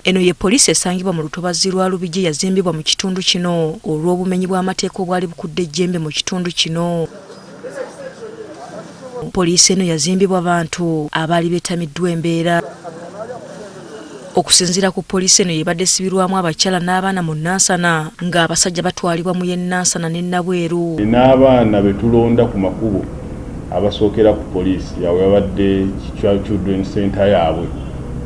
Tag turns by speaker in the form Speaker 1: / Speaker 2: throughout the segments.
Speaker 1: Eno ye poliisi esangibwa mu lutobazi lwa Lubigi yazimbibwa mu kitundu kino olw'obumenyi bw'amateeka obwali bukudde ejjembe mu kitundu kino. Poliisi eno yazimbibwa bantu abaali beetamiddwa embeera. Okusinziira ku poliisi eno yebadde esibirwamu abakyala n'abaana mu Nansana ng'abasajja batwalibwa mu ye Nansana ne Nabweru.
Speaker 2: N'abaana be tulonda ku makubo abasookera ku poliisi yawe yabadde Children Center yaabwe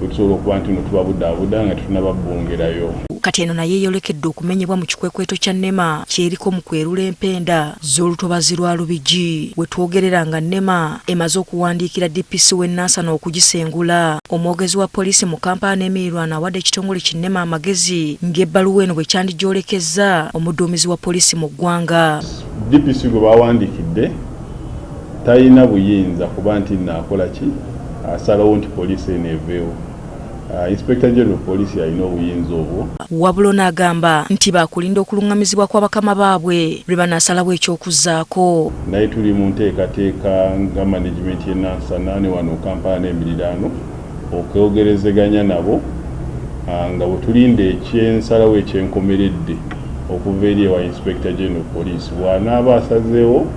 Speaker 2: okusobola okuba nti no tubabudaabuda nga tetunababbongerayo.
Speaker 1: Kati eno naye yeeyolekedde okumenyebwa mu kikwekweto kya NEMA kyeriko mu kwerula empenda z'olutobazi lwa Lubigi we twogerera nga NEMA emaze okuwandiikira DPC w'e Nansana okugisengula. Omwogezi wa poliisi mu Kampala n'Emirirwano awadde ekitongole ki NEMA amagezi ng'ebbaluwa eno bwe kyandigyolekeza omuduumizi wa poliisi mu ggwanga.
Speaker 2: DPC gwe bawandiikidde talina buyinza kuba nti naakola ki asalawo nti poliisi eno eveewo. Inspector General Police alina obuyinza obwo.
Speaker 1: Wabula n'agamba nti baakulinda okulungamizibwa kw'abakama baabwe lwe banaasalawo eky'okuzzaako.
Speaker 2: Naye tuli mu nteekateeka nga management y'e Nansana ne wano Kampala n'Emirirwano okweyogerezeganya nabo nga bwe tulinda ekyensalawo ekyenkomeredde okuva eri ewa Inspector General Police bw'anaaba asazeewo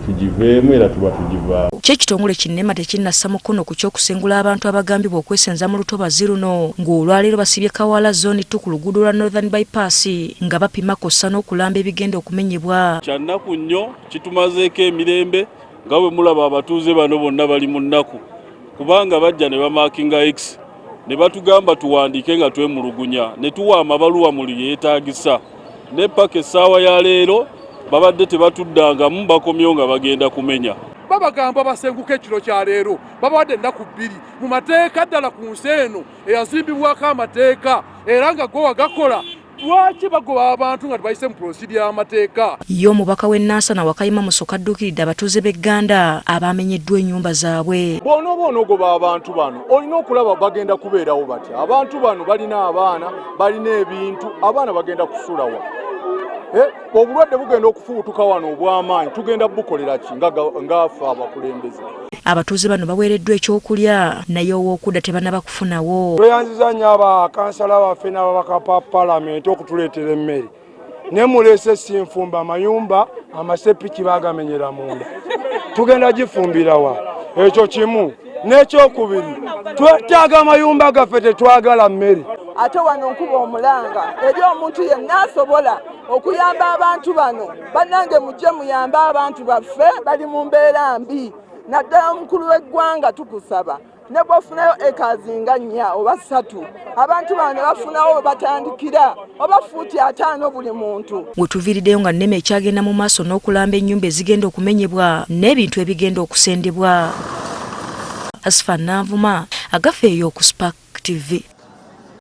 Speaker 2: tugiveemu era tuba tugivaawo.
Speaker 1: Ky'ekitongole ki NEMA tekinnassa mukono ku ky'okusengula abantu abagambibwa okwesenza mu lutobazi luno ng'olwaleero basibye Kawala Zone 2 ku luguudo lwa Northern Bypass nga bapima kossa n'okulamba ebigenda okumenyebwa.
Speaker 3: Kya nnaku nnyo kitumazeeko emirembe nga bwe mulaba abatuuze bano bonna bali mu nnaku kubanga bajja ne bamaakinga X ne batugamba tuwandiike nga twemulugunya ne tuwa amabaluwa mu yeetaagisa ne paka essaawa ya leero babadde tebatuddangamu bakomyo nga bagenda kumenya.
Speaker 4: Babagamba basenguka ekiro kya leero babawadde ennaku 2 mu mateeka ddala ku nsi eno eyazimbibwako amateeka era nga go wagakola. Lwaki bagoba abantu nga tebayise mu procedure y'amateeka?
Speaker 1: Ye omubaka w'e Nansana Wakayima Musoka adduukiridde abatuuze b'Egganda abamenyeddwa ennyumba zaabwe.
Speaker 4: Bw'onooba onogoba abantu bano olina okulaba bagenda kubeerawo batya. Abantu bano balina abaana, balina ebintu, abaana bagenda kusulawa. Obulwadde bugenda okufuutuka wano obw'amaanyi tugenda bukolera ki ng'afe abakulembeze.
Speaker 1: Abatuuze bano baweereddwa ekyokulya naye ow'okudda tebannaba kufunawo.
Speaker 5: Tweyanziza nnyo abakansala baffe n'ababaka pa palamenti okutuleetera emmere. Ne muleese sinfumba amayumba amasepiki baagamenyera munda. Tugenda gifumbira wa. Ekyo kimu. N'ekyokubiri twetaaga amayumba gaffe tetwagala mmere.
Speaker 6: Ate wano nkuba omulanga eri omuntu yenna asobola okuyamba abantu bano bannange mujje muyambe abantu baffe bali mu mbeera mbi. Naddala omukulu w'eggwanga tukusaba ne bw'ofunayo ekazi nga 4 oba 3 abantu bano ne bafunawo batandikira oba fuuti 5 buli muntu.
Speaker 1: We tuviiriddeyo nga NEMA ekyagenda mu maaso n'okulamba ennyumba ezigenda okumenyebwa n'ebintu ebigenda okusendebwa. Asfa Navuma agafeeyo ku Spark TV.